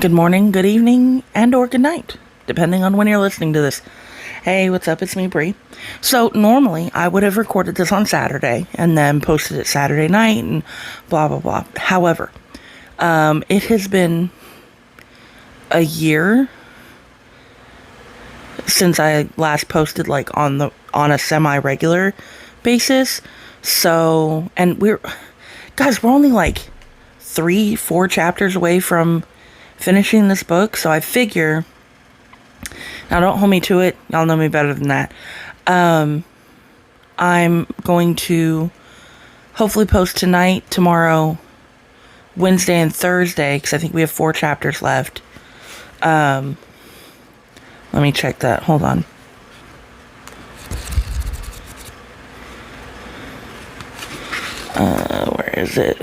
Good morning, good evening, and or good night, depending on when you're listening to this. Hey, what's up? It's me, Bree. So normally I would have recorded this on Saturday and then posted it Saturday night and blah, blah, blah. However, it has been a year since I last posted on a semi-regular basis. So, and we're only 3-4 chapters away from finishing this book, so I figure, now don't hold me to it, y'all know me better than that, I'm going to hopefully post tonight, tomorrow, Wednesday, and Thursday, because I think we have 4 chapters left. Let me check that, hold on. Where is it?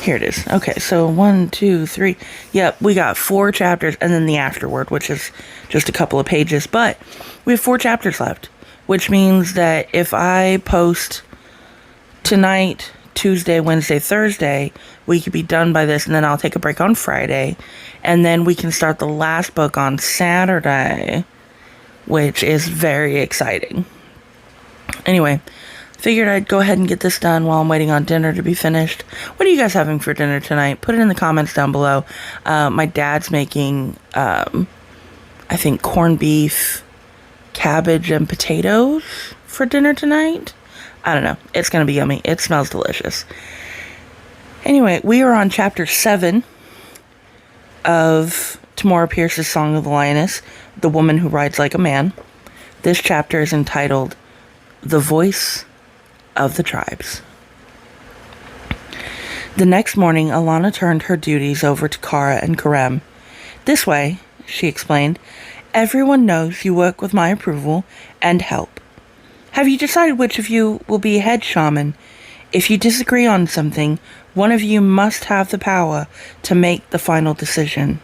Here it is. Okay, so 1, 2, 3. Yep, we got 4 chapters and then the afterword, which is just a couple of pages. But we have 4 chapters left, which means that if I post tonight, Tuesday, Wednesday, Thursday, we could be done by this, and then I'll take a break on Friday, and then we can start the last book on Saturday, which is very exciting. Anyway, figured I'd go ahead and get this done while I'm waiting on dinner to be finished. What are you guys having for dinner tonight? Put it in the comments down below. My dad's making, I think, corned beef, cabbage, and potatoes for dinner tonight. I don't know. It's going to be yummy. It smells delicious. Anyway, we are on chapter 7 of Tamora Pierce's Song of the Lioness, The Woman Who Rides Like a Man. This chapter is entitled The Voice of the Tribes. The next morning, Alanna turned her duties over to Kara and Karem. This way, she explained, everyone knows you work with my approval and help. Have you decided which of you will be head shaman? If you disagree on something, one of you must have the power to make the final decision.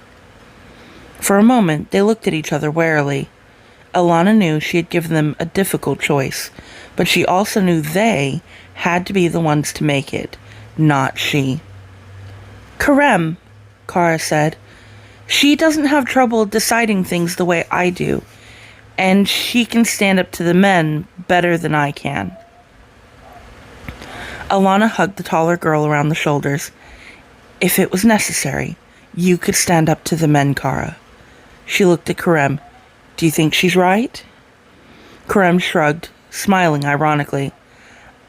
For a moment, they looked at each other warily. Alanna knew she had given them a difficult choice, but she also knew they had to be the ones to make it, not she. Karem, Kara said, she doesn't have trouble deciding things the way I do, and she can stand up to the men better than I can. Alanna hugged the taller girl around the shoulders. If it was necessary, you could stand up to the men, Kara. She looked at Karem. Do you think she's right? Karem shrugged, smiling ironically.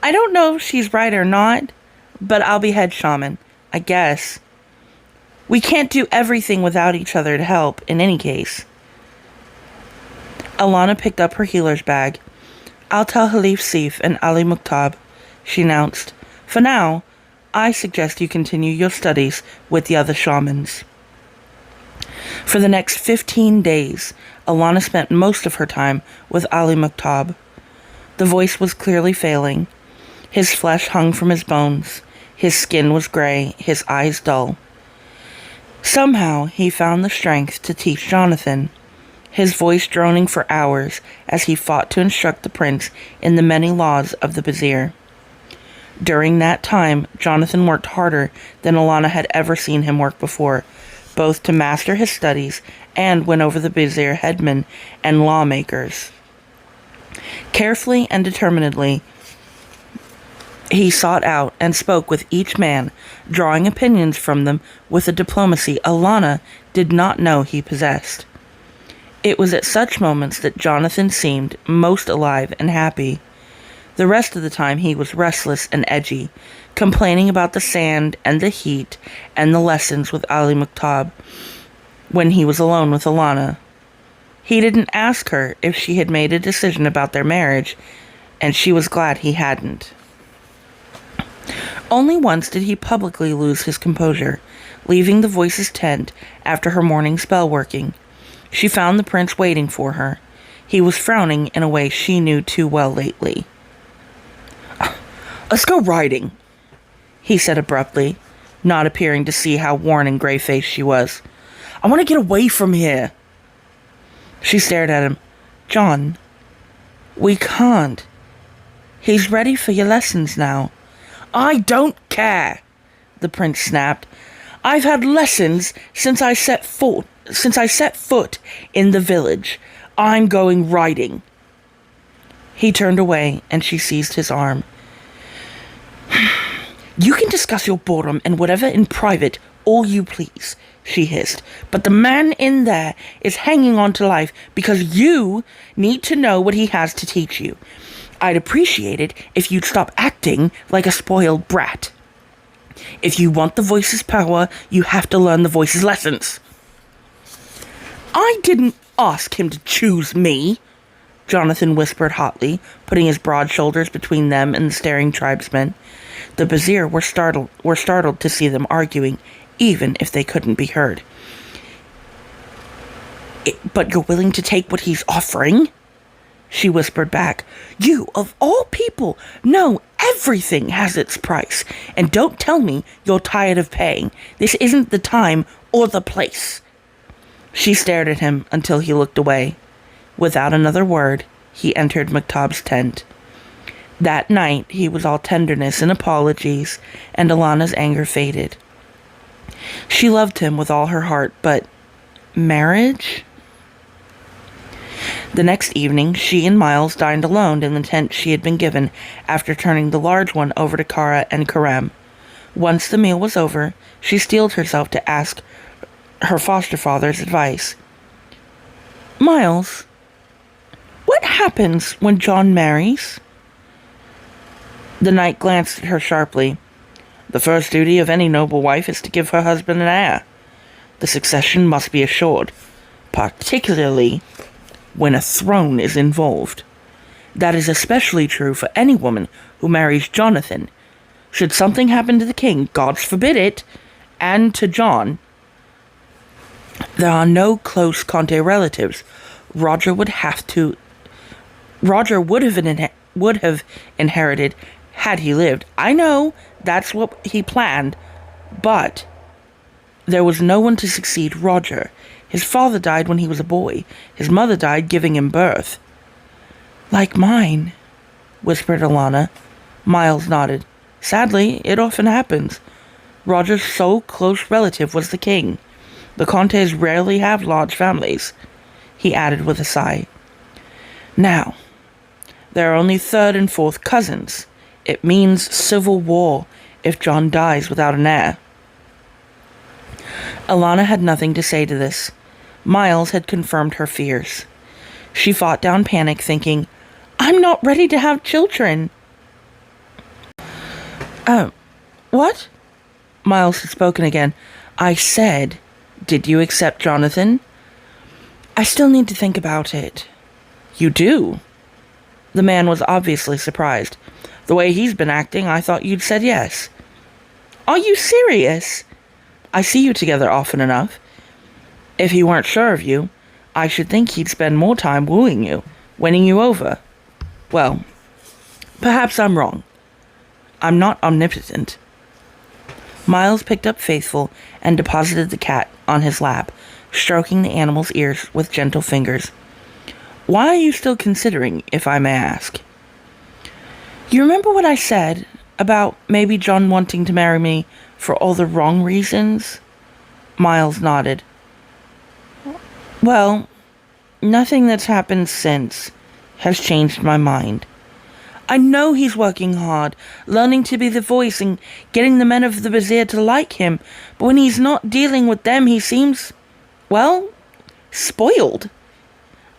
I don't know if she's right or not, but I'll be head shaman, I guess. We can't do everything without each other to help, in any case. Alanna picked up her healer's bag. I'll tell Halif Sif and Ali Mukhtab, she announced. For now, I suggest you continue your studies with the other shamans. For the next 15 days, Alanna spent most of her time with Ali Mukhtab. The voice was clearly failing. His flesh hung from his bones. His skin was gray, his eyes dull. Somehow, he found the strength to teach Jonathan, his voice droning for hours as he fought to instruct the prince in the many laws of the Vizier. During that time, Jonathan worked harder than Alanna had ever seen him work before, both to master his studies and win over the Vizier headmen and lawmakers. Carefully and determinedly, he sought out and spoke with each man, drawing opinions from them with a diplomacy Alanna did not know he possessed. It was at such moments that Jonathan seemed most alive and happy. The rest of the time he was restless and edgy, complaining about the sand and the heat and the lessons with Ali Mukhtab when he was alone with Alanna. He didn't ask her if she had made a decision about their marriage, and she was glad he hadn't. Only once did he publicly lose his composure, leaving the voice's tent after her morning spell working. She found the prince waiting for her. He was frowning in a way she knew too well lately. Let's go riding, he said abruptly, not appearing to see how worn and gray-faced she was. I want to get away from here. She stared at him. John, we can't. He's ready for your lessons now. I don't care, the prince snapped. I've had lessons since I set foot in the village. I'm going riding." He turned away, and she seized his arm. "You can discuss your boredom and whatever in private all you please," she hissed. "But the man in there is hanging on to life because you need to know what he has to teach you. I'd appreciate it if you'd stop acting like a spoiled brat. If you want the voice's power, you have to learn the voice's lessons." "I didn't ask him to choose me," Jonathan whispered hotly, putting his broad shoulders between them and the staring tribesmen. The Bazir were startled to see them arguing, even if they couldn't be heard. "But you're willing to take what he's offering?" she whispered back. "You, of all people, know everything has its price. And don't tell me you're tired of paying. This isn't the time or the place." She stared at him until he looked away. Without another word, he entered Muktab's tent. That night, he was all tenderness and apologies, and Alanna's anger faded. She loved him with all her heart, but marriage? The next evening, she and Miles dined alone in the tent she had been given after turning the large one over to Kara and Karem. Once the meal was over, she steeled herself to ask her foster father's advice. "Miles, what happens when John marries?" The knight glanced at her sharply. "The first duty of any noble wife is to give her husband an heir. The succession must be assured, particularly when a throne is involved. That is especially true for any woman who marries Jonathan. Should something happen to the king, God forbid it, and to John, there are no close Conte relatives. Roger would have inherited had he lived. I know that's what he planned, but there was no one to succeed Roger. His father died when he was a boy. His mother died giving him birth." "Like mine," whispered Alanna. Miles nodded. "Sadly, it often happens. Roger's sole close relative was the king. The Contes rarely have large families," he added with a sigh. "Now, there are only third and fourth cousins. It means civil war if John dies without an heir." Alanna had nothing to say to this. Miles had confirmed her fears. She fought down panic, thinking, "I'm not ready to have children." What?" Miles had spoken again. "I said, did you accept Jonathan?" "I still need to think about it." "You do?" The man was obviously surprised. "The way he's been acting, I thought you'd said yes." "Are you serious?" "I see you together often enough. If he weren't sure of you, I should think he'd spend more time wooing you, winning you over. Well, perhaps I'm wrong. I'm not omnipotent." Miles picked up Faithful and deposited the cat on his lap, stroking the animal's ears with gentle fingers. "Why are you still considering, if I may ask?" "You remember what I said about maybe John wanting to marry me for all the wrong reasons?" Miles nodded. "Well, nothing that's happened since has changed my mind. I know he's working hard, learning to be the voice and getting the men of the Bazir to like him, but when he's not dealing with them, he seems, well, spoiled.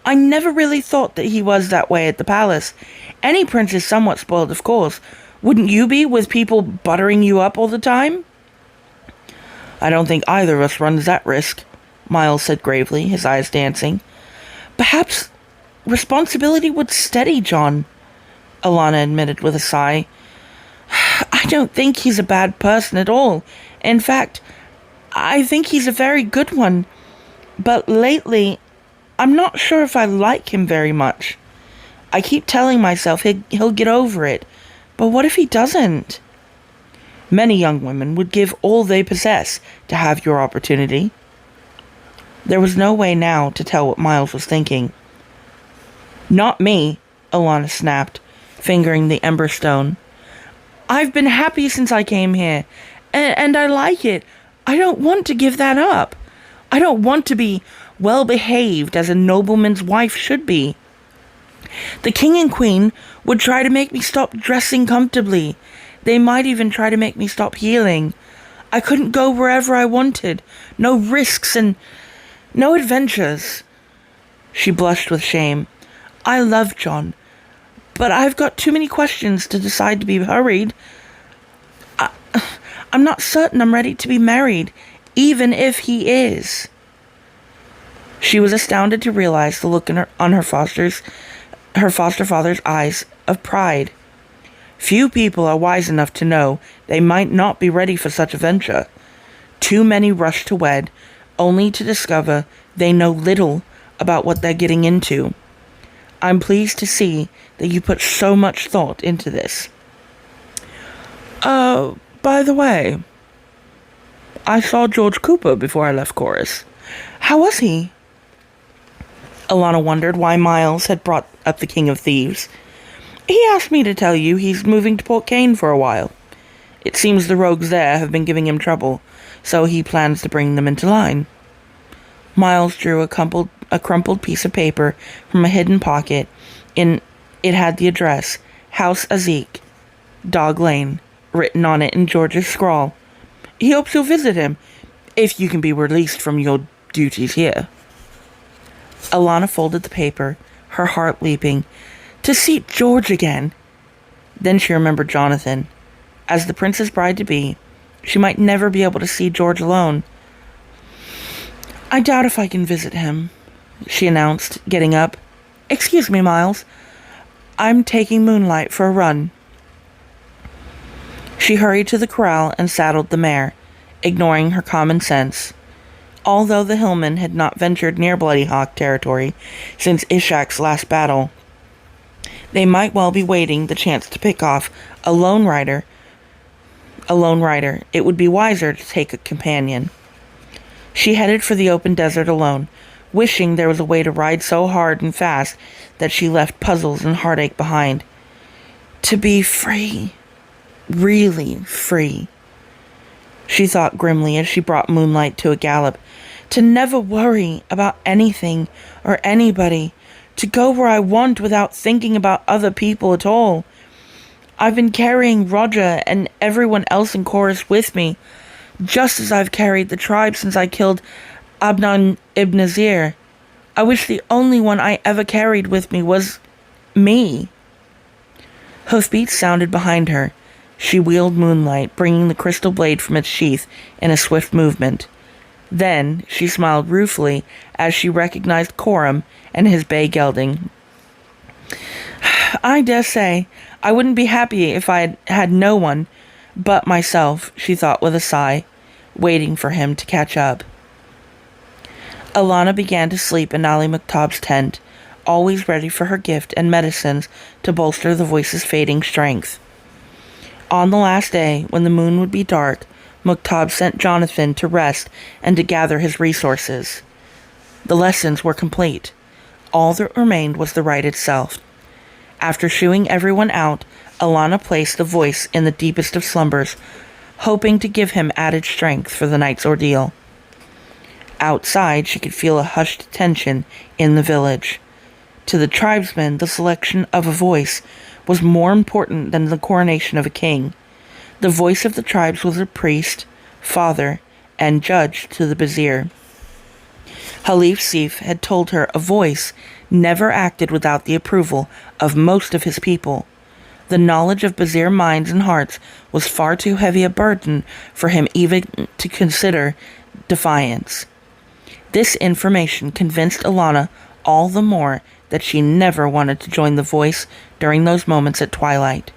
I never really thought that he was that way at the palace. Any prince is somewhat spoiled, of course. Wouldn't you be, with people buttering you up all the time?" "I don't think either of us runs that risk," Miles said gravely, his eyes dancing. "Perhaps responsibility would steady John," Alanna admitted with a sigh. "I don't think he's a bad person at all. In fact, I think he's a very good one. But lately, I'm not sure if I like him very much. I keep telling myself he'll get over it, but what if he doesn't? Many young women would give all they possess to have your opportunity." There was no way now to tell what Miles was thinking. "Not me," Alanna snapped, fingering the ember stone. "I've been happy since I came here, and I like it. I don't want to give that up. I don't want to be well behaved as a nobleman's wife should be. The king and queen would try to make me stop dressing comfortably. They might even try to make me stop healing. I couldn't go wherever I wanted. No risks and no adventures. She blushed with shame. I love John, but I've got too many questions to decide to be hurried. I'm not certain I'm ready to be married, even if he is. She was astounded to realize the look on her foster father's eyes of pride. Few people are wise enough to know they might not be ready for such a venture. Too many rush to wed, only to discover they know little about what they're getting into. I'm pleased to see that you put so much thought into this. By the way, I saw George Cooper before I left chorus. How was he? Alanna wondered why Miles had brought up the King of Thieves. He asked me to tell you he's moving to Port Kane for a while. It seems the rogues there have been giving him trouble, so he plans to bring them into line. Miles drew a crumpled piece of paper from a hidden pocket. It had the address, House Azik, Dog Lane, written on it in George's scrawl. He hopes you'll visit him, if you can be released from your duties here. Alanna folded the paper, her heart leaping. To see George again! Then she remembered Jonathan. As the prince's bride-to-be, she might never be able to see George alone. I doubt if I can visit him, she announced, getting up. Excuse me, Miles. I'm taking Moonlight for a run. She hurried to the corral and saddled the mare, ignoring her common sense. Although the hillmen had not ventured near Bloody Hawk territory since Ishak's last battle, they might well be waiting the chance to pick off a lone rider. It would be wiser to take a companion. She headed for the open desert alone, wishing there was a way to ride so hard and fast that she left puzzles and heartache behind. To be free. Really free. She thought grimly as she brought Moonlight to a gallop. To never worry about anything or anybody. To go where I want without thinking about other people at all. I've been carrying Roger and everyone else in chorus with me, just as I've carried the tribe since I killed Abnan ibn Nazir. I wish the only one I ever carried with me was me. Hoofbeats sounded behind her. She wheeled Moonlight, bringing the crystal blade from its sheath in a swift movement. Then she smiled ruefully as she recognized Coram and his bay gelding. I dare say I wouldn't be happy if I had no one but myself, she thought with a sigh, waiting for him to catch up. Alanna began to sleep in Ali Mukhtab's tent, always ready for her gift and medicines to bolster the voice's fading strength. On the last day, when the moon would be dark, Mukhtab sent Jonathan to rest and to gather his resources. The lessons were complete. All that remained was the rite itself. After shooing everyone out, Alanna placed the voice in the deepest of slumbers, hoping to give him added strength for the night's ordeal. Outside, she could feel a hushed tension in the village. To the tribesmen, the selection of a voice was more important than the coronation of a king. The voice of the tribes was a priest, father, and judge to the Bazir. Halif Sif had told her a voice never acted without the approval of most of his people. The knowledge of Bazir minds and hearts was far too heavy a burden for him even to consider defiance. This information convinced Alanna all the more that she never wanted to join the voice during those moments at twilight.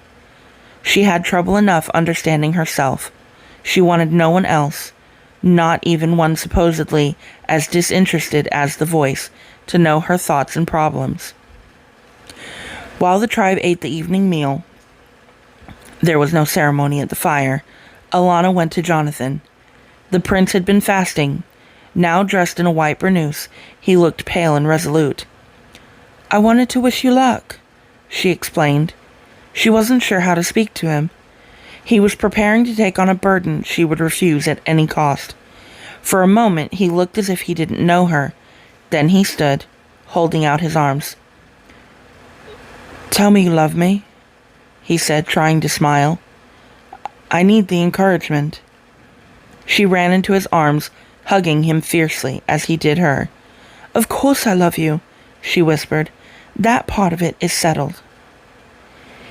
She had trouble enough understanding herself. She wanted no one else, not even one supposedly as disinterested as the voice, to know her thoughts and problems. While the tribe ate the evening meal, there was no ceremony at the fire, Alanna went to Jonathan. The prince had been fasting. Now dressed in a white burnous, he looked pale and resolute. I wanted to wish you luck, she explained. She wasn't sure how to speak to him. He was preparing to take on a burden she would refuse at any cost. For a moment he looked as if he didn't know her. Then he stood, holding out his arms. "Tell me you love me," he said, trying to smile. "I need the encouragement." She ran into his arms, hugging him fiercely as he did her. "Of course I love you," she whispered. "That part of it is settled."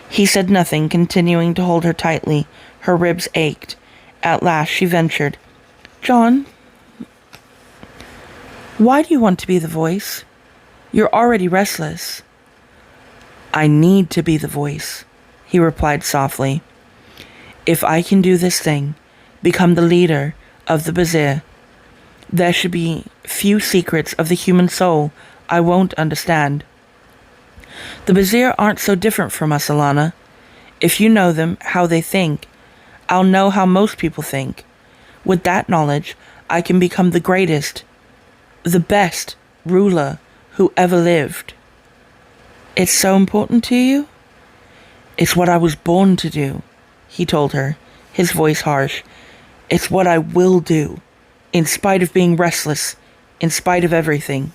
He said nothing, continuing to hold her tightly. Her ribs ached. At last she ventured. "John, why do you want to be the voice? You're already restless." "I need to be the voice," he replied softly. "If I can do this thing, become the leader of the Bazaar, there should be few secrets of the human soul I won't understand. The Bazaar aren't so different from us, Alanna. If you know them, how they think, I'll know how most people think. With that knowledge, I can become the greatest, the best ruler who ever lived." "It's so important to you?" "It's what I was born to do," he told her, his voice harsh. "It's what I will do, in spite of being restless, in spite of everything."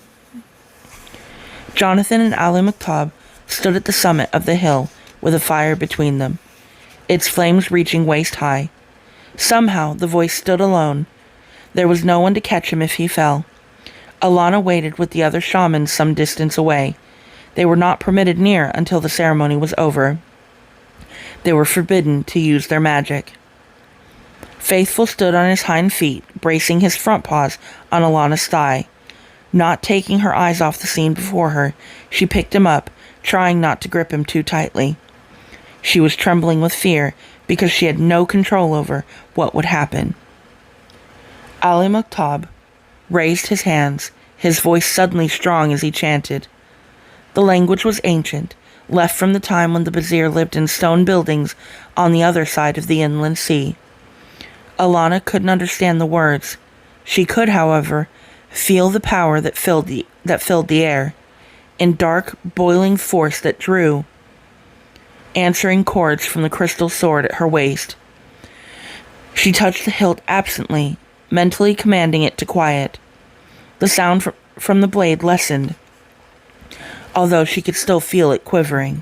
Jonathan and Ali Maktab stood at the summit of the hill with a fire between them, its flames reaching waist-high. Somehow the voice stood alone. There was no one to catch him if he fell. Alanna waited with the other shamans some distance away. They were not permitted near until the ceremony was over. They were forbidden to use their magic. Faithful stood on his hind feet, bracing his front paws on Alanna's thigh. Not taking her eyes off the scene before her, she picked him up, trying not to grip him too tightly. She was trembling with fear because she had no control over what would happen. Ali Maktab raised his hands, his voice suddenly strong as he chanted. The language was ancient, left from the time when the Bazaar lived in stone buildings on the other side of the inland sea. Alanna couldn't understand the words. She could, however, feel the power that filled the air, in dark, boiling force that drew answering chords from the crystal sword at her waist. She touched the hilt absently, mentally commanding it to quiet. The sound from the blade lessened, although she could still feel it quivering.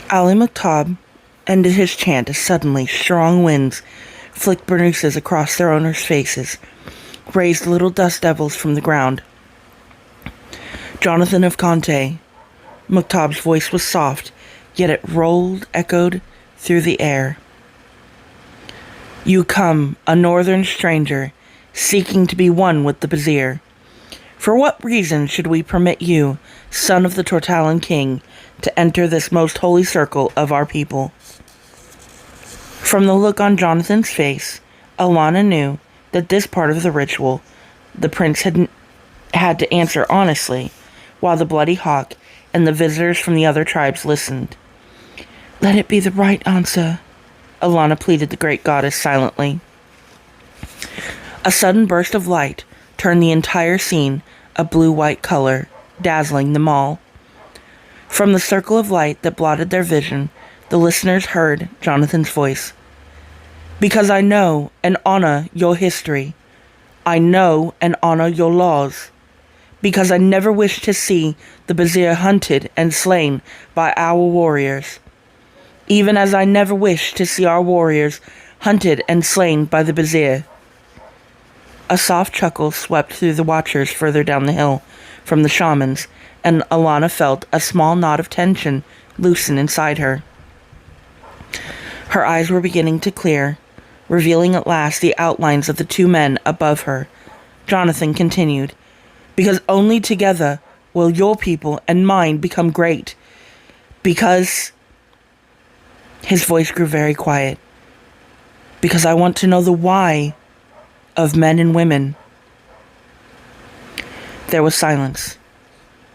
Ali Maktab ended his chant as suddenly strong winds flicked burnouses across their owners' faces, raised little dust devils from the ground. "Jonathan of Conte," Maktab's voice was soft, yet it echoed through the air. "You come, a northern stranger, seeking to be one with the Bazaar. For what reason should we permit you, son of the Tortalan king, to enter this most holy circle of our people?" From the look on Jonathan's face, Alanna knew that this part of the ritual the prince had to answer honestly, while the Bloody Hawk and the visitors from the other tribes listened. "Let it be the right answer," Alanna pleaded the great goddess silently. A sudden burst of light turned the entire scene a blue-white color, dazzling them all. From the circle of light that blotted their vision, the listeners heard Jonathan's voice. "Because I know and honor your history. I know and honor your laws. Because I never wish to see the Bazaar hunted and slain by our warriors. Even as I never wish to see our warriors hunted and slain by the Bazaar." A soft chuckle swept through the watchers further down the hill from the shamans, and Alanna felt a small knot of tension loosen inside her. Her eyes were beginning to clear, revealing at last the outlines of the two men above her. Jonathan continued, "Because only together will your people and mine become great. Because..." His voice grew very quiet. "Because I want to know the why of men and women." There was silence.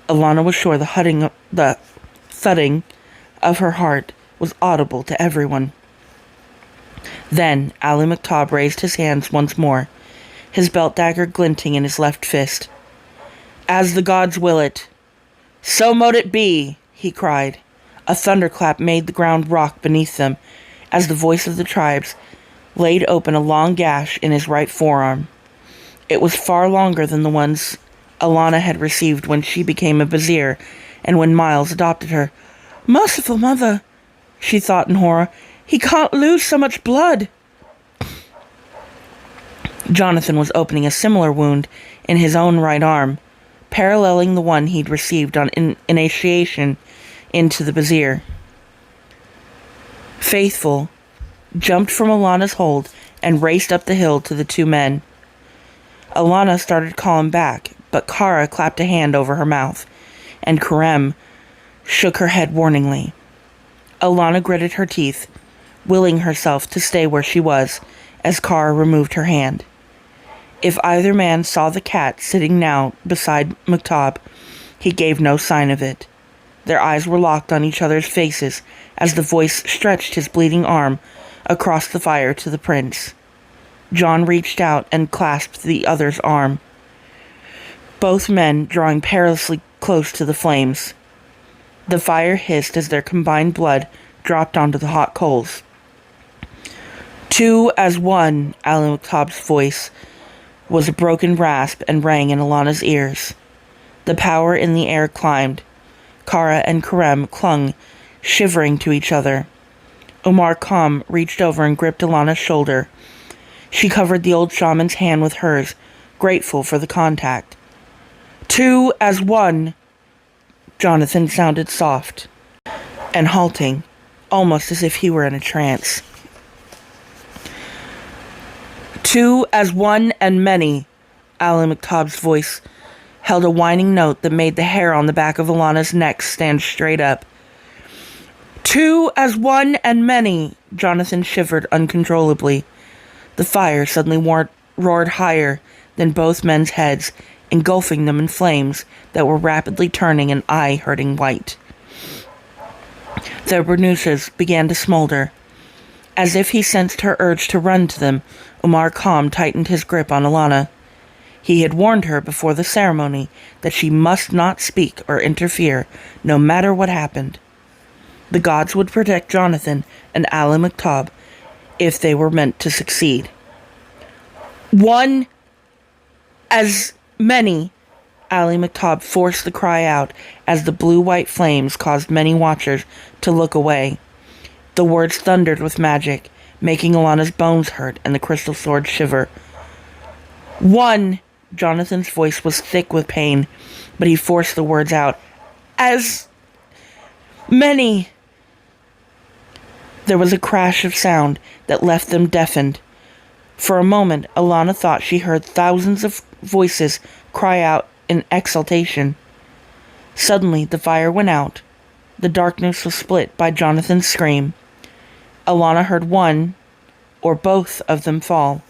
Alanna was sure the thudding of her heart was audible to everyone. Then Ali Maktab raised his hands once more, his belt dagger glinting in his left fist. "As the gods will it, so mote it be," he cried. A thunderclap made the ground rock beneath them, as the voice of the tribes laid open a long gash in his right forearm. It was far longer than the ones Alanna had received when she became a vizier and when Miles adopted her. "Merciful mother," she thought in horror. "He can't lose so much blood." Jonathan was opening a similar wound in his own right arm, paralleling the one he'd received on initiation into the vizier. Faithful jumped from Alanna's hold and raced up the hill to the two men. Alanna started calling back, but Kara clapped a hand over her mouth, and Karem shook her head warningly. Alanna gritted her teeth, willing herself to stay where she was, as Kara removed her hand. If either man saw the cat sitting now beside Muktab, he gave no sign of it. Their eyes were locked on each other's faces as the voice stretched his bleeding arm across the fire to the prince. John reached out and clasped the other's arm, both men drawing perilously close to the flames. The fire hissed as their combined blood dropped onto the hot coals. "Two as one," Ali Muktab's voice was a broken rasp and rang in Alanna's ears. The power in the air climbed. Kara and Karem clung, shivering to each other. Umar Khan reached over and gripped Alanna's shoulder. She covered the old shaman's hand with hers, grateful for the contact. "Two as one," Jonathan sounded soft and halting, almost as if he were in a trance. "Two as one and many," Ali Muktab's voice held a whining note that made the hair on the back of Alanna's neck stand straight up. "Two as one and many," Jonathan shivered uncontrollably. The fire suddenly roared higher than both men's heads, engulfing them in flames that were rapidly turning an eye-hurting white. Their burnouses began to smolder. As if he sensed her urge to run to them, Umar Khan tightened his grip on Alanna. He had warned her before the ceremony that she must not speak or interfere, no matter what happened. The gods would protect Jonathan and Ali Muktab if they were meant to succeed. "One as many," Ali Muktab forced the cry out as the blue-white flames caused many watchers to look away. The words thundered with magic, making Alanna's bones hurt and the crystal sword shiver. "One," Jonathan's voice was thick with pain, but he forced the words out. "As many." There was a crash of sound that left them deafened. For a moment, Alanna thought she heard thousands of voices cry out in exultation. Suddenly, the fire went out. The darkness was split by Jonathan's scream. Alanna heard one or both of them fall.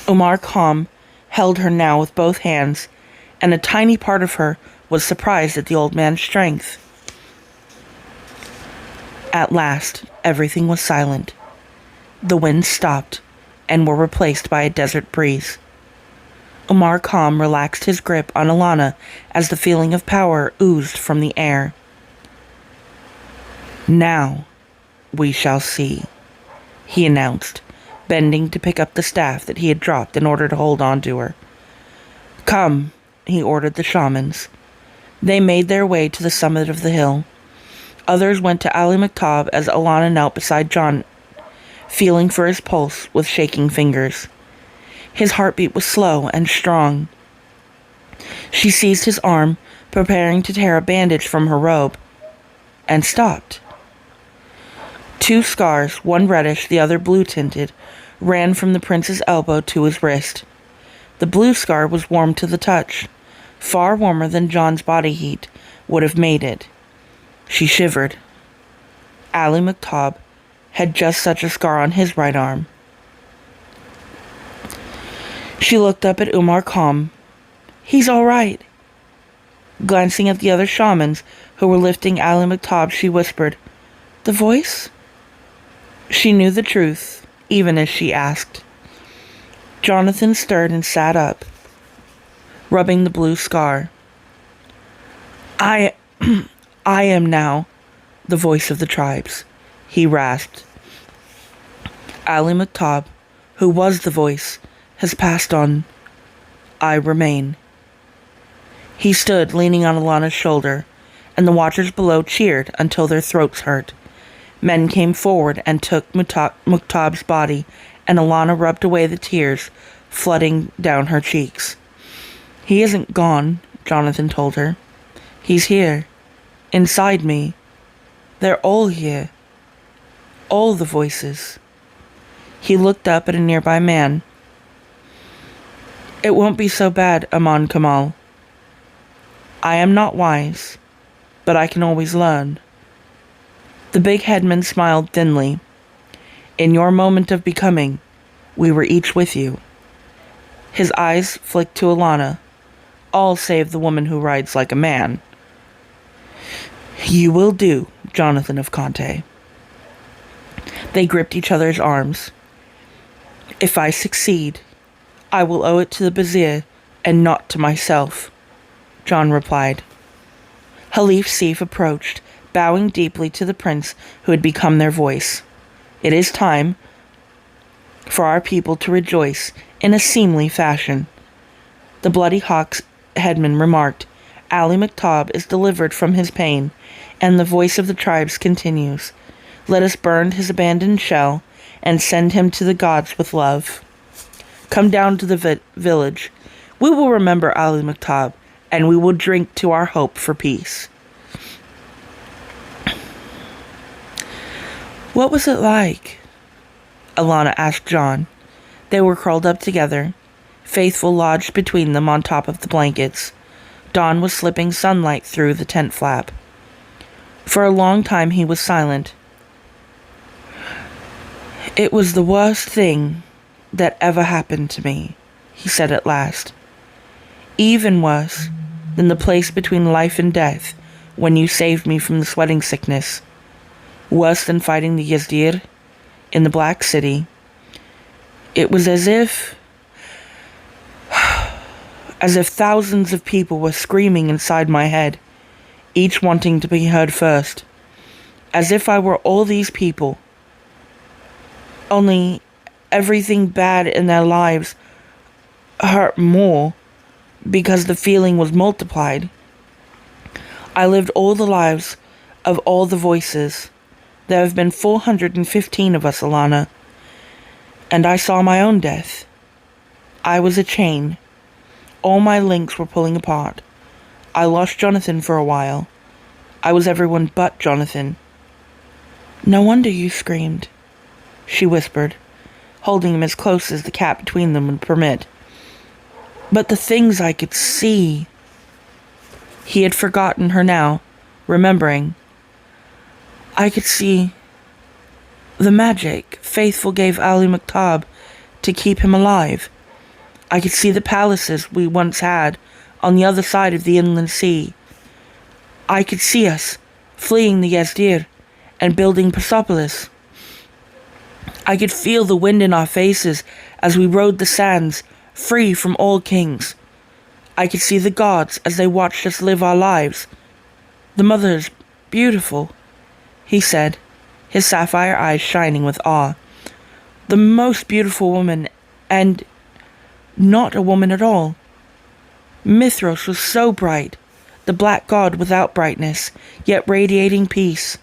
Umar Khan held her now with both hands, and a tiny part of her was surprised at the old man's strength. At last, everything was silent. The winds stopped and were replaced by a desert breeze. Umar Khan relaxed his grip on Alanna as the feeling of power oozed from the air. "Now we shall see," he announced, bending to pick up the staff that he had dropped in order to hold on to her. "Come," he ordered the shamans. They made their way to the summit of the hill. Others went to Ali Muktab as Alanna knelt beside John, feeling for his pulse with shaking fingers. His heartbeat was slow and strong. She seized his arm, preparing to tear a bandage from her robe, and stopped. Two scars, one reddish, the other blue-tinted, ran from the prince's elbow to his wrist. The blue scar was warm to the touch, far warmer than John's body heat would have made it. She shivered. Ali Muktab had just such a scar on his right arm. She looked up at Umar Khan. "He's all right." Glancing at the other shamans who were lifting Ali Muktab, she whispered, "The voice?" She knew the truth, even as she asked. Jonathan stirred and sat up, rubbing the blue scar. I am now the voice of the tribes," he rasped. Ali Muktab, who was the voice, has passed on. I remain. He stood leaning on Alanna's shoulder, and the watchers below cheered until their throats hurt. Men came forward and took Muktab's body, and Alanna rubbed away the tears flooding down her cheeks. He isn't gone, Jonathan told her. He's here, inside me. They're all here. All the voices. He looked up at a nearby man. It won't be so bad, Aman Kamal. I am not wise, but I can always learn. The big headman smiled thinly. In your moment of becoming, we were each with you. His eyes flicked to Alanna, all save the woman who rides like a man. You will do, Jonathan of Conte. They gripped each other's arms. If I succeed, I will owe it to the Bazir and not to myself, John replied. Halif Sif approached, bowing deeply to the prince who had become their voice. It is time for our people to rejoice in a seemly fashion. The Bloody Hawk's headman remarked, Ali Muktab is delivered from his pain, and the voice of the tribes continues. Let us burn his abandoned shell and send him to the gods with love. Come down to the village. We will remember Ali Muktab, and we will drink to our hope for peace. What was it like? Alanna asked John. They were curled up together, Faithful lodged between them on top of the blankets. Dawn was slipping sunlight through the tent flap. For a long time he was silent. It was the worst thing that ever happened to me, he said at last. Even worse than the place between life and death when you saved me from the sweating sickness. Worse than fighting the Yazdir in the Black City. It was as if thousands of people were screaming inside my head, each wanting to be heard first. As if I were all these people. Only everything bad in their lives hurt more because the feeling was multiplied. I lived all the lives of all the voices. There have been 415 of us, Alanna. And I saw my own death. I was a chain. All my links were pulling apart. I lost Jonathan for a while. I was everyone but Jonathan. No wonder you screamed, she whispered, holding him as close as the gap between them would permit. But the things I could see. He had forgotten her now, remembering. I could see the magic Faithful gave Ali Muktab to keep him alive. I could see the palaces we once had on the other side of the inland sea. I could see us fleeing the Yazdir and building Persepolis. I could feel the wind in our faces as we rode the sands, free from all kings. I could see the gods as they watched us live our lives. The mother's beautiful, he said, his sapphire eyes shining with awe. The most beautiful woman, and not a woman at all. Mithros was so bright, the black god without brightness, yet radiating peace.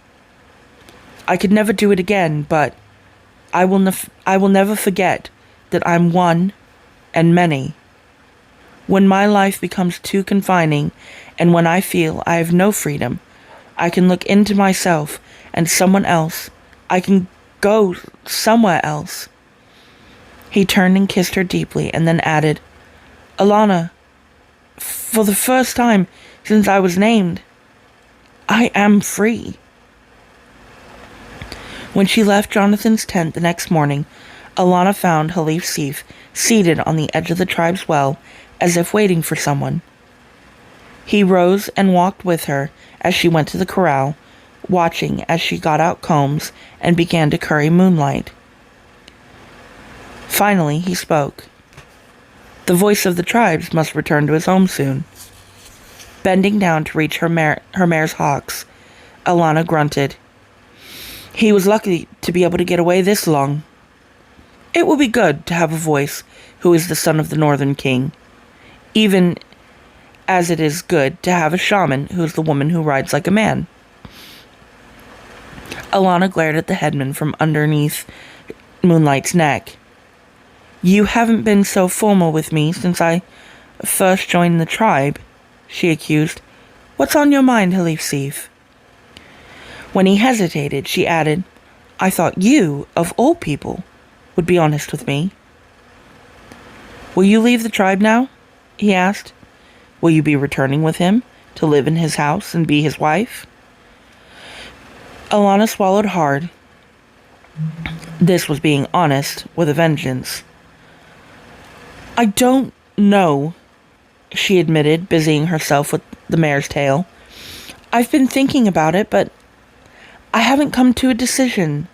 I could never do it again, but I will never forget that I'm one and many. When my life becomes too confining, and when I feel I have no freedom, I can look into myself and someone else. I can go somewhere else. He turned and kissed her deeply, and then added, Alanna, for the first time since I was named, I am free. When she left Jonathan's tent the next morning, Alanna found Halif Sif seated on the edge of the tribe's well, as if waiting for someone. He rose and walked with her as she went to the corral, watching as she got out combs and began to curry moonlight. Finally, he spoke. The voice of the tribes must return to his home soon. Bending down to reach her mare's hocks, Alanna grunted. He was lucky to be able to get away this long. It will be good to have a voice who is the son of the Northern King, even as it is good to have a shaman who is the woman who rides like a man. Alanna glared at the headman from underneath Moonlight's neck. You haven't been so formal with me since I first joined the tribe, she accused. What's on your mind, Halif? When he hesitated, she added, I thought you, of all people, would be honest with me. Will you leave the tribe now? He asked. Will you be returning with him to live in his house and be his wife? Alanna swallowed hard. This was being honest with a vengeance. I don't know, she admitted, busying herself with the mare's tail. I've been thinking about it, but I haven't come to a decision.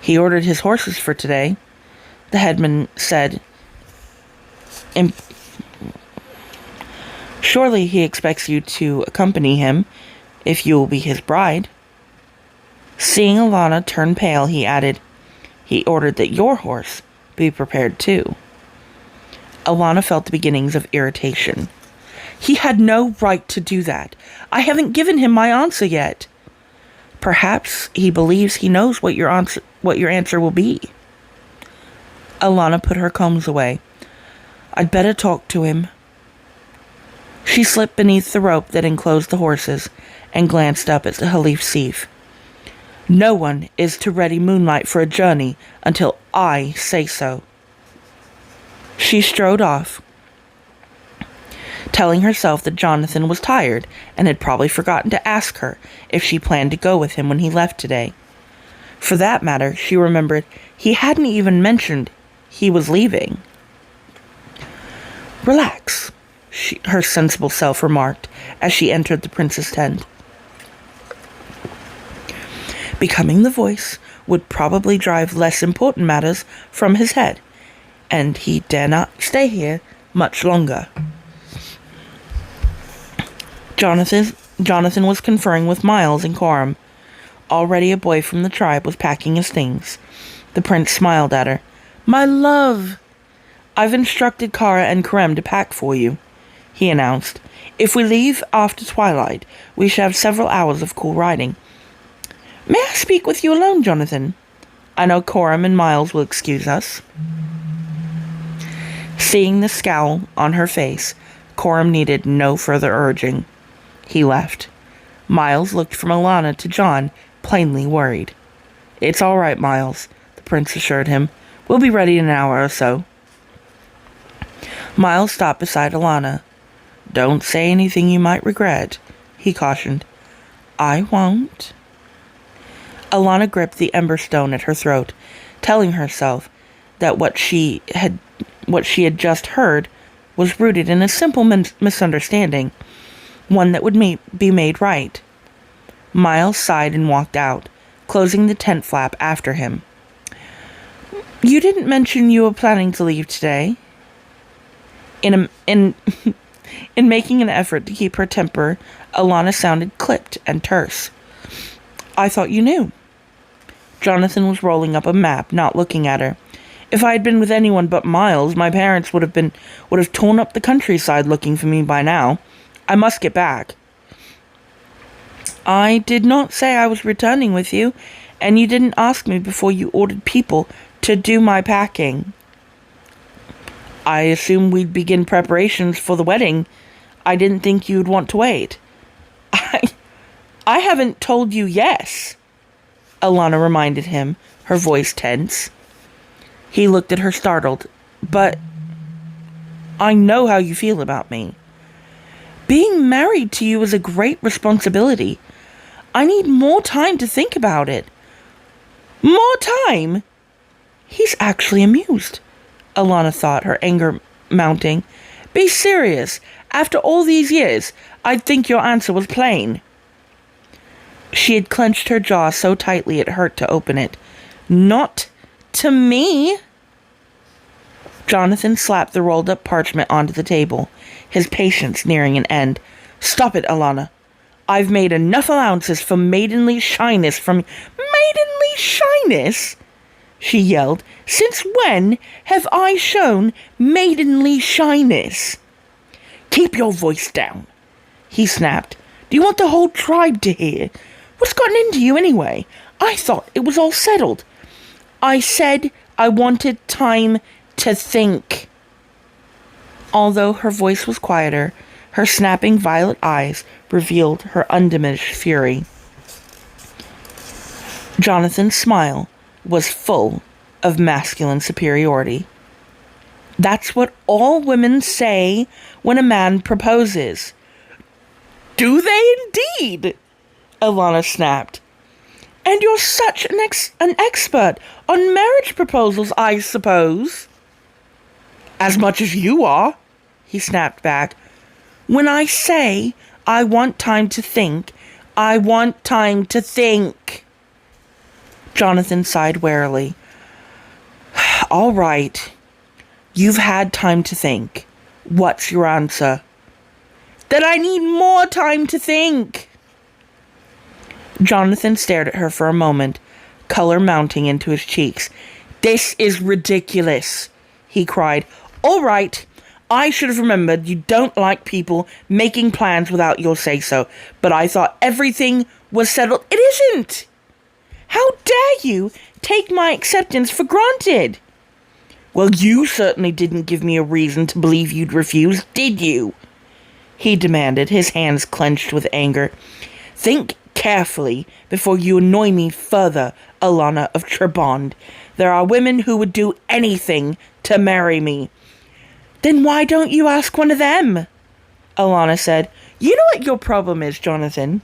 He ordered his horses for today, the headman said. Surely he expects you to accompany him if you will be his bride. Seeing Alanna turn pale, he added, he ordered that your horse be prepared too. Alanna felt the beginnings of irritation. He had no right to do that. I haven't given him my answer yet. Perhaps he believes he knows what your answer will be. Alanna put her combs away. I'd better talk to him. She slipped beneath the rope that enclosed the horses and glanced up at Halif. No one is to ready Moonlight for a journey until I say so. She strode off, telling herself that Jonathan was tired and had probably forgotten to ask her if she planned to go with him when he left today. For that matter, she remembered he hadn't even mentioned he was leaving. Relax, her sensible self remarked as she entered the prince's tent. Becoming the voice would probably drive less important matters from his head, and he dare not stay here much longer. Jonathan was conferring with Miles and Coram. Already a boy from the tribe was packing his things. The prince smiled at her. My love! I've instructed Kara and Karem to pack for you, he announced. If we leave after twilight, we shall have several hours of cool riding. May I speak with you alone, Jonathan? I know Coram and Miles will excuse us. Seeing the scowl on her face, Coram needed no further urging. He left. Miles looked from Alanna to John, plainly worried. It's all right, Miles, the prince assured him. We'll be ready in an hour or so. Miles stopped beside Alanna. Don't say anything you might regret, he cautioned. I won't. Alanna gripped the ember stone at her throat, telling herself that what she had just heard was rooted in a simple misunderstanding, one that would be made right. Miles sighed and walked out, closing the tent flap after him. You didn't mention you were planning to leave today. In making an effort to keep her temper, Alanna sounded clipped and terse. I thought you knew. Jonathan was rolling up a map, not looking at her. If I had been with anyone but Miles, my parents would have torn up the countryside looking for me by now. I must get back. I did not say I was returning with you, and you didn't ask me before you ordered people to do my packing. I assumed we'd begin preparations for the wedding. I didn't think you'd want to wait. I haven't told you yes, Alanna reminded him, her voice tense. He looked at her startled. But I know how you feel about me. Being married to you is a great responsibility. I need more time to think about it. More time? He's actually amused, Alanna thought, her anger mounting. Be serious. After all these years, I'd think your answer was plain. She had clenched her jaw so tightly it hurt to open it. Not to me. Jonathan slapped the rolled-up parchment onto the table, his patience nearing an end. Stop it, Alanna. I've made enough allowances for maidenly shyness from... Maidenly shyness? She yelled. Since when have I shown maidenly shyness? Keep your voice down, he snapped. Do you want the whole tribe to hear? What's gotten into you anyway? I thought it was all settled. I said I wanted time to think. Although her voice was quieter, her snapping violet eyes revealed her undiminished fury. Jonathan's smile was full of masculine superiority. That's what all women say when a man proposes. Do they indeed? Alanna snapped. And you're such an expert on marriage proposals, I suppose. As much as you are, he snapped back. When I say I want time to think, I want time to think. Jonathan sighed wearily. All right. You've had time to think. What's your answer? That I need more time to think. Jonathan stared at her for a moment, color mounting into his cheeks. This is ridiculous, he cried. All right, I should have remembered you don't like people making plans without your say-so, but I thought everything was settled. It isn't! How dare you take my acceptance for granted? Well, you certainly didn't give me a reason to believe you'd refuse, did you? He demanded, his hands clenched with anger. Think carefully before you annoy me further, Alanna of Trebond. There are women who would do anything to marry me. Then why don't you ask one of them? Alanna said. You know what your problem is, Jonathan?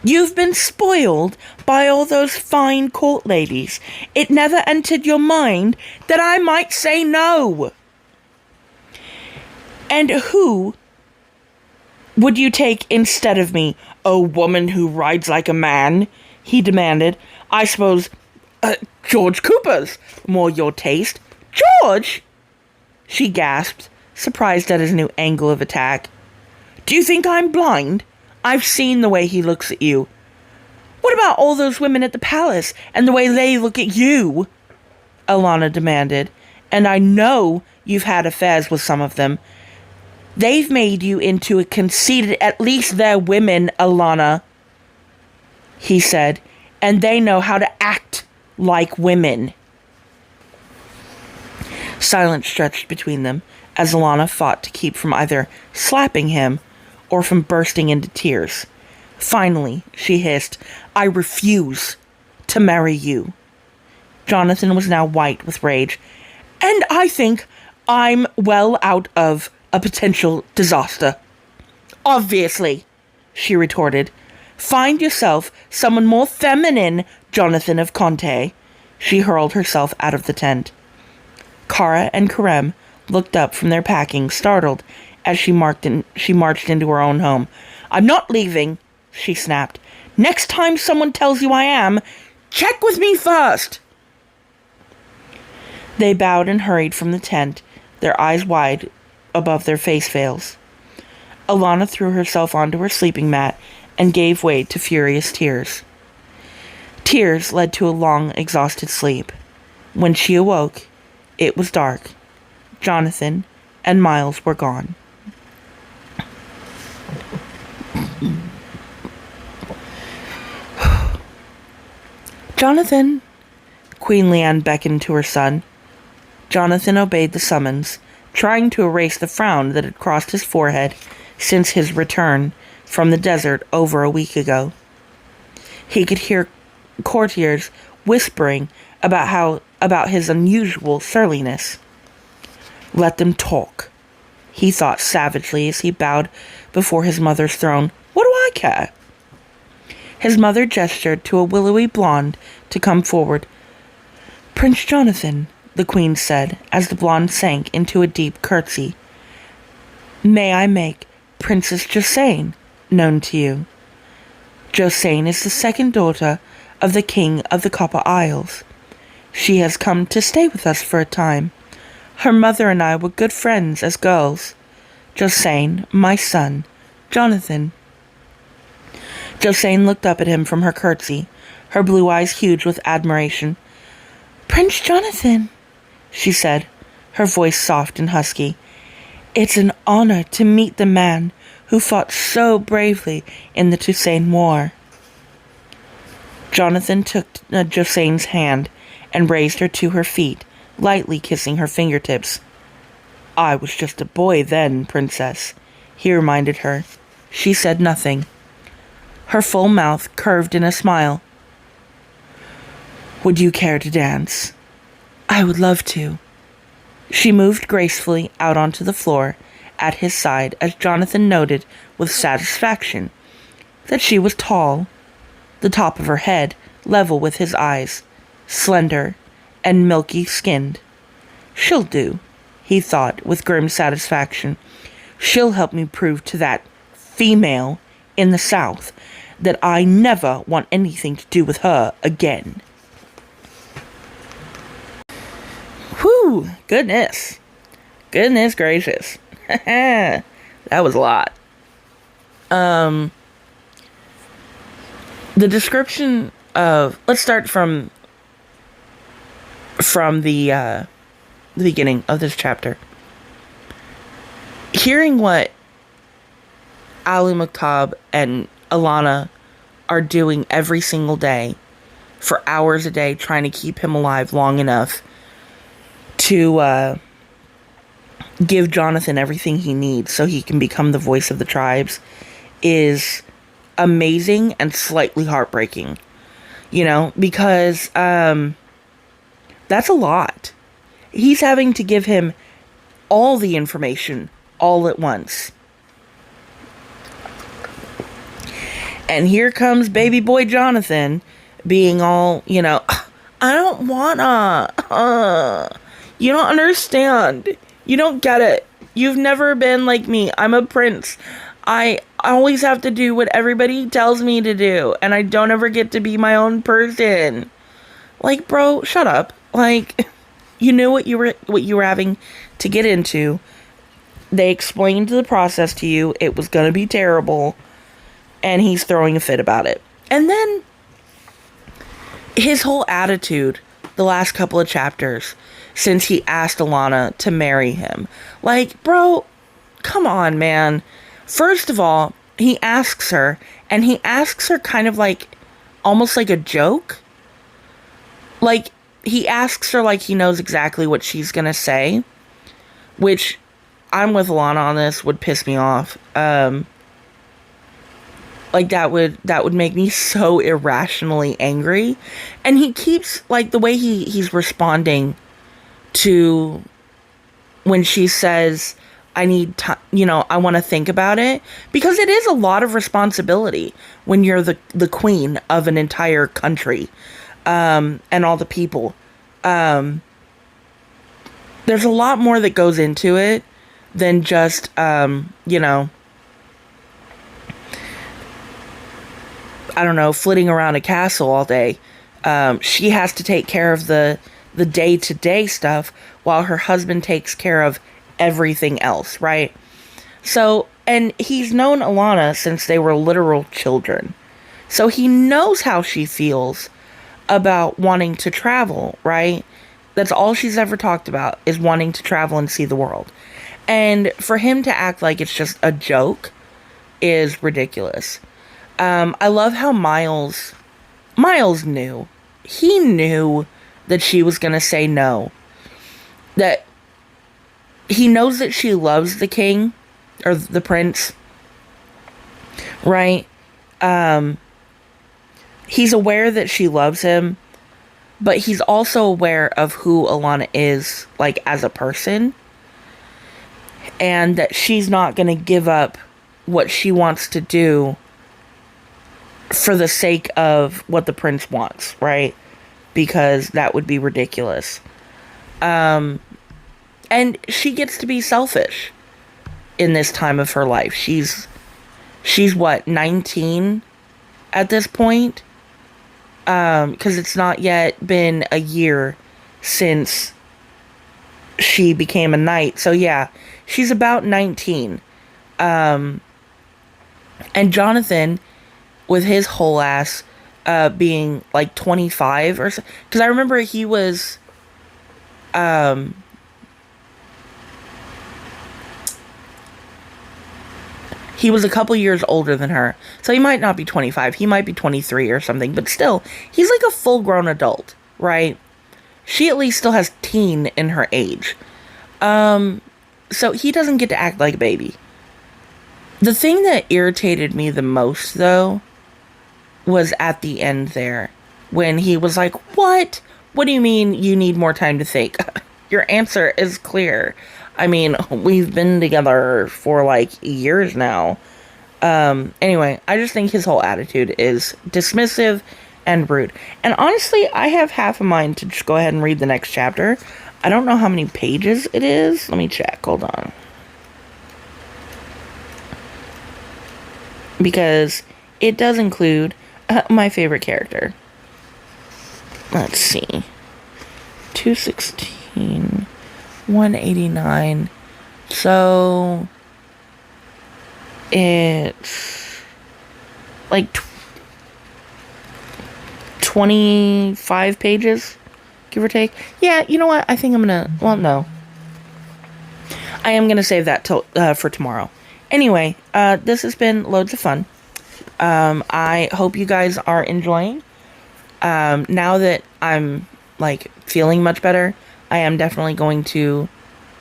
You've been spoiled by all those fine court ladies. It never entered your mind that I might say no. And who would you take instead of me? A woman who rides like a man? He demanded. I suppose George Cooper's more your taste. George? She gasped, surprised at his new angle of attack. Do you think I'm blind? I've seen the way he looks at you. What about all those women at the palace and the way they look at you? Alanna demanded. And I know you've had affairs with some of them. They've made you into a conceited, at least they're women, Alanna, he said, and they know how to act like women. Silence stretched between them as Alanna fought to keep from either slapping him or from bursting into tears. Finally, she hissed, I refuse to marry you. Jonathan was now white with rage. And I think I'm well out of a potential disaster. Obviously, she retorted. Find yourself someone more feminine, Jonathan of Conte. She hurled herself out of the tent. Kara and Karem looked up from their packing, startled, as she marched into her own home. I'm not leaving, she snapped. Next time someone tells you I am, check with me first. They bowed and hurried from the tent, their eyes wide above their face veils. Alanna threw herself onto her sleeping mat and gave way to furious tears. Tears led to a long, exhausted sleep. When she awoke, it was dark. Jonathan and Miles were gone. Jonathan! Queen Leanne beckoned to her son. Jonathan obeyed the summons, trying to erase the frown that had crossed his forehead since his return from the desert over a week ago. He could hear courtiers whispering about his unusual surliness. Let them talk, he thought savagely as he bowed before his mother's throne. What do I care? His mother gestured to a willowy blonde to come forward. Prince Jonathan, the queen said, as the blonde sank into a deep curtsy. May I make Princess Josane known to you? Josane is the second daughter of the King of the Copper Isles. She has come to stay with us for a time. Her mother and I were good friends as girls. Josane, my son, Jonathan. Josane looked up at him from her curtsy, her blue eyes huge with admiration. "Prince Jonathan," she said, her voice soft and husky. "It's an honor to meet the man who fought so bravely in the Toussaint War." Jonathan took Josene's hand and raised her to her feet, lightly kissing her fingertips. "I was just a boy then, Princess," he reminded her. She said nothing. Her full mouth curved in a smile. "Would you care to dance?" "I would love to." She moved gracefully out onto the floor at his side as Jonathan noted with satisfaction that she was tall, the top of her head level with his eyes, slender and milky skinned. "She'll do," he thought with grim satisfaction. "She'll help me prove to that female in the South that I never want anything to do with her again." Whew, goodness. Goodness gracious. That was a lot. The description of, let's start from the beginning of this chapter. Hearing what Ali Mukhtab and Alanna are doing every single day for hours a day, trying to keep him alive long enough to give Jonathan everything he needs so he can become the voice of the tribes, is amazing and slightly heartbreaking. You know, because that's a lot. He's having to give him all the information all at once. And here comes baby boy Jonathan being all, you know, "I don't wanna. You don't understand. You don't get it. You've never been like me. I'm a prince. I always have to do what everybody tells me to do, and I don't ever get to be my own person." Like, bro, shut up. Like, you knew what you were having to get into. They explained the process to you. It was gonna be terrible, and he's throwing a fit about it. And then his whole attitude the last couple of chapters since he asked Alanna to marry him. Like, bro, come on, man. First of all, he asks her, and he asks her kind of like, almost like a joke. Like, he asks her like he knows exactly what she's gonna say, which, I'm with Alanna on this, would piss me off. Like, that would make me so irrationally angry. And he keeps, like, the way he's responding to when she says, "I need time, you know, I want to think about it," because it is a lot of responsibility when you're the queen of an entire country, and all the people. There's a lot more that goes into it than just, you know, I don't know, flitting around a castle all day. She has to take care of the day-to-day stuff while her husband takes care of everything else, right? So, and he's known Alanna since they were literal children. So he knows how she feels about wanting to travel, right? That's all she's ever talked about, is wanting to travel and see the world. And for him to act like it's just a joke is ridiculous. I love how Miles knew. He knew that she was going to say no. That he knows that she loves the king, or the prince, right? He's aware that she loves him, but he's also aware of who Alanna is, like, as a person, and that she's not going to give up what she wants to do for the sake of what the prince wants, right? Because that would be ridiculous. And she gets to be selfish in this time of her life. She's what, 19 at this point? Because it's not yet been a year since she became a knight. So yeah, she's about 19. And Jonathan, with his whole ass, being like 25 or so. Because I remember he was a couple years older than her. So he might not be 25. He might be 23 or something. But still, he's like a full-grown adult, right? She at least still has teen in her age. So he doesn't get to act like a baby. The thing that irritated me the most, though, was at the end there. When he was like, what? What do you mean you need more time to think? Your answer is clear. I mean, we've been together for like years now. Anyway, I just think his whole attitude is dismissive and rude. And honestly, I have half a mind to just go ahead and read the next chapter. I don't know how many pages it is. Let me check. Hold on. Because it does include my favorite character. Let's see. 216, 189. So it's like 25 pages, give or take. Yeah, you know what? I think I'm gonna, well, no. I am gonna save that till for tomorrow. Anyway, this has been loads of fun. I hope you guys are enjoying. Now that I'm like feeling much better, I am definitely going to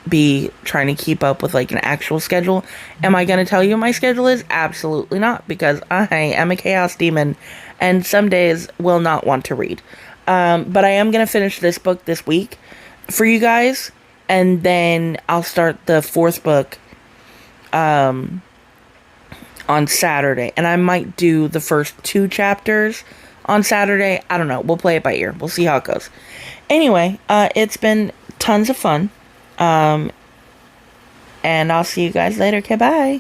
be trying to keep up with like an actual schedule. Am I going to tell you what my schedule is? Absolutely not, because I am a chaos demon and some days will not want to read. But I am going to finish this book this week for you guys, and then I'll start the fourth book on Saturday, and I might do the first 2 chapters on Saturday. I don't know. We'll play it by ear. We'll see how it goes. Anyway, it's been tons of fun. And I'll see you guys later. Okay, bye.